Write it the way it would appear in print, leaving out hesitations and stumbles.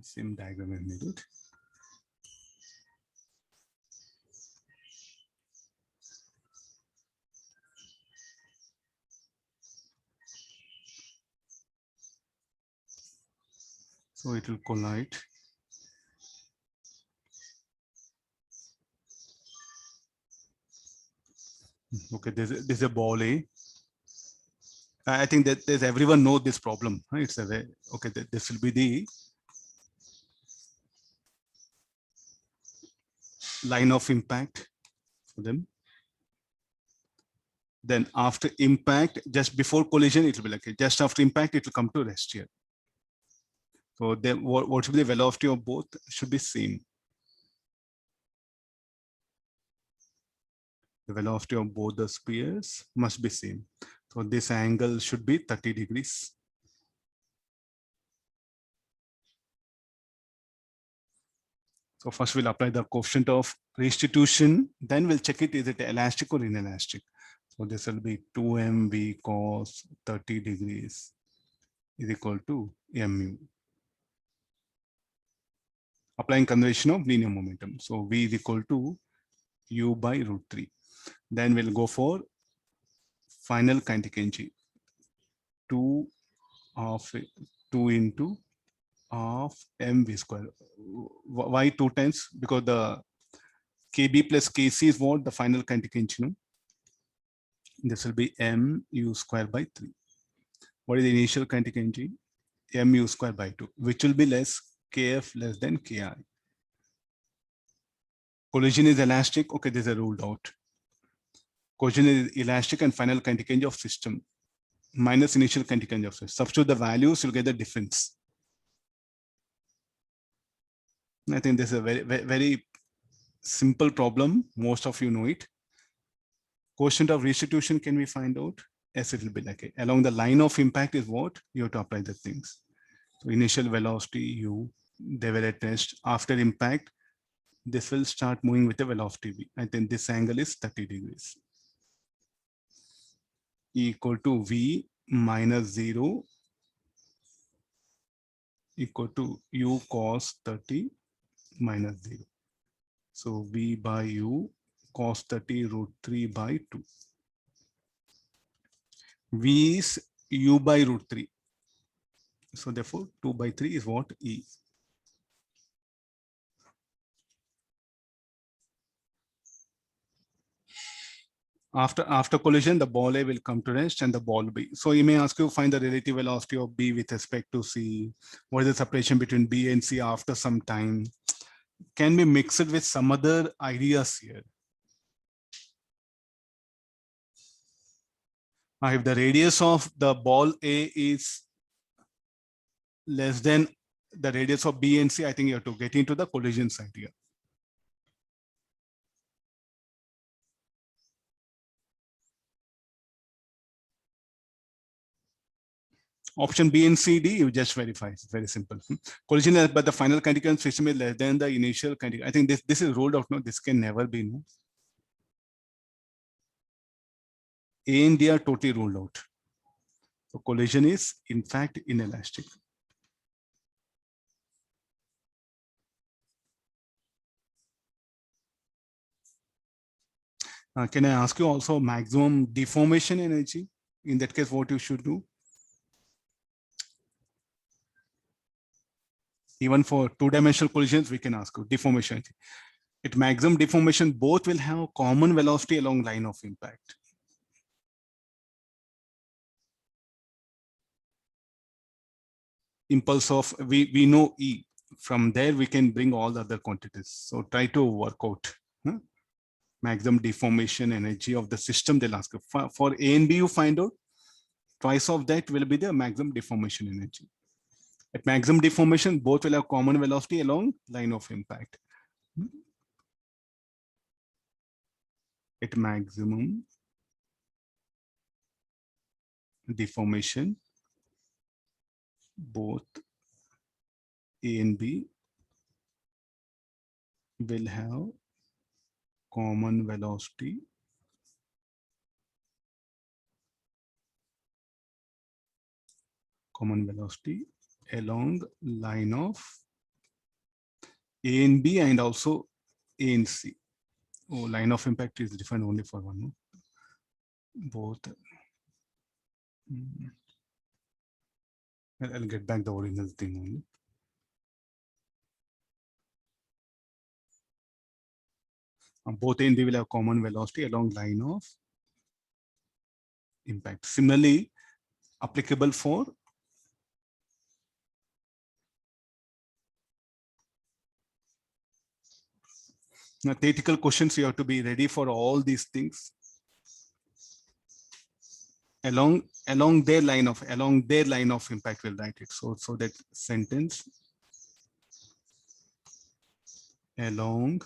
Same diagram is needed. So it will collide. Okay, there's a ball A. I think that there's everyone know this problem. Right? It's a way, okay. This will be the line of impact for them. Then after impact, just before collision, it will be like just after impact, it will come to rest here. So then what should be the velocity of both should be same. The velocity of both the spheres must be same. So this angle should be 30 degrees. So first we'll apply the coefficient of restitution, then we'll check it, is it elastic or inelastic? So this will be 2mv cos 30 degrees is equal to mu. Applying conservation of linear momentum. So v is equal to u by √3. Then we'll go for final kinetic energy. 2 into half mv square. Why 2 times? Because the kb plus kc is what the final kinetic energy. No? This will be mu square by 3. What is the initial kinetic energy? Mu square by 2, which will be less kf less than ki. Collision is elastic. Okay, this is ruled out. Collision is elastic and final kinetic energy of system minus initial kinetic energy of system. Substitute the values, you'll get the difference. I think this is a very simple problem. Most of you know it. Quotient of restitution can we find out? Yes, it will be like along the line of impact is what you have to apply the things. So initial velocity u, they will attest after impact. This will start moving with the velocity v. I think this angle is 30 degrees. E equal to v minus 0 equal to u cos 30 minus 0. So v by u cos 30 √3 by 2. V is u by √3. So therefore 2 by 3 is what? E. After collision, the ball A will come to rest and the ball B. So you may ask you find the relative velocity of B with respect to C. What is the separation between B and C after some time? Can be mixed with some other ideas here. If the radius of the ball A is less than the radius of B and C, I think you have to get into the collision side here. Option B and C, D, you just verify. It's very simple. Collision, but the final kinetic energy system is less than the initial kinetic. I think this is ruled out. No, this can never be. No. A and D are totally ruled out. So collision is in fact inelastic. Can I ask you also maximum deformation energy? In that case, what you should do? Even for two-dimensional collisions, we can ask you deformation. At maximum deformation, both will have common velocity along line of impact. Impulse of, we know E. From there, we can bring all the other quantities. So try to work out maximum deformation energy of the system. They'll ask you. For A and B, you find out twice of that will be the maximum deformation energy. At maximum deformation, both will have common velocity along line of impact. At maximum deformation, both A and B will have common velocity along line of A and B and also A and C. Oh, line of impact is defined only for one. No? Both. I'll get back the original thing only. Both A and B will have common velocity along line of impact. Similarly, applicable for now theoretical questions. You have to be ready for all these things along their line of impact. We'll write it so that sentence along